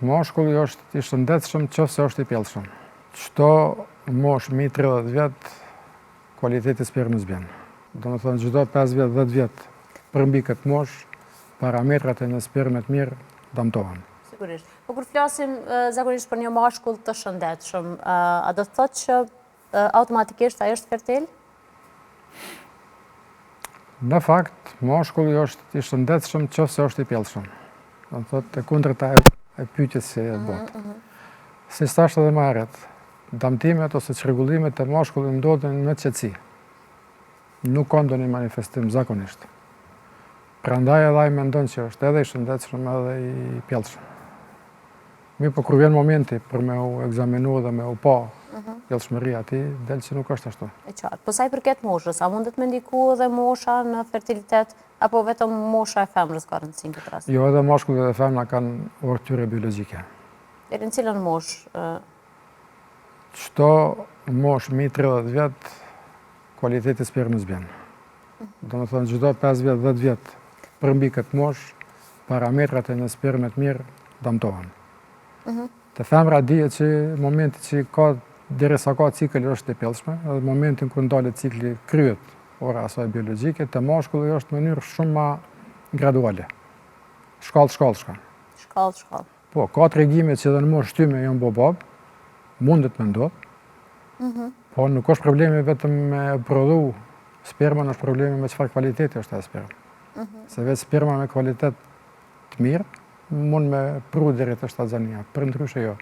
moshkulli është i shëndetshëm nëse është i pjellshëm. Çdo moshë mi 30 vjet, kualiteti i spermës bën. Domethënë çdo 5 vjet, 10 vjet përmbi këtë moshë, parametrat e në spermë të mirë damtohen. Sigurisht. Po kur flasim zakonisht për një mashkull të shëndetshëm, a do të thotë që automatikisht ai është fertil? Në fakt, mashkulli është i shëndetshëm nëse është i pjellshëm. Do të thotë e kundërta e pyetjes së botë. Si thash edhe më herët, damtimet ose çrregullimet e mashkullit ndodhin me qetësi. Nuk ka ndonjë manifestim zakonisht. Prandaj edhe ai mendon që është edhe i shëndetshëm edhe i pjellshëm. Mi po kur vjen momenti për me u egzaminu dhe me u pa pjellshmëria ati, del që nuk është ashtu. E qartë. Po sa i përket moshës, a mundet me ndiku edhe mosha në fertilitet, apo vetëm mosha e femrës ka rëndësi në këtë rast? Jo, edhe mashkullit dhe femra kanë urtyre biologjike. Deri në cilën moshë? Çdo moshë mi 30 vjet, kualiteti i spermës bën. Domethënë çdo 5 vjet, 10 vjet përmbi këtë moshë, parametrat e në spermë të mirë damtohen. Te femra dihet që momenti që ka derisa ka cikël është e pjellshme, edhe momentin kur ndalet cikli kryet ora asaj biologjike, te mashkulli është në mënyrë shumë më graduale. Shkallë shkon. Shkallë. Po, ka tregime që edhe në moshë shtyme janë bobab, mundet me ndodh. Po nuk është problemi vetëm me prodhu spermën, është problemi me çfarë kvaliteti është ajo spermë. Se vetë sperma me kvalitet të mirë mund me pru deri te shtatzania, për ndryshe jo.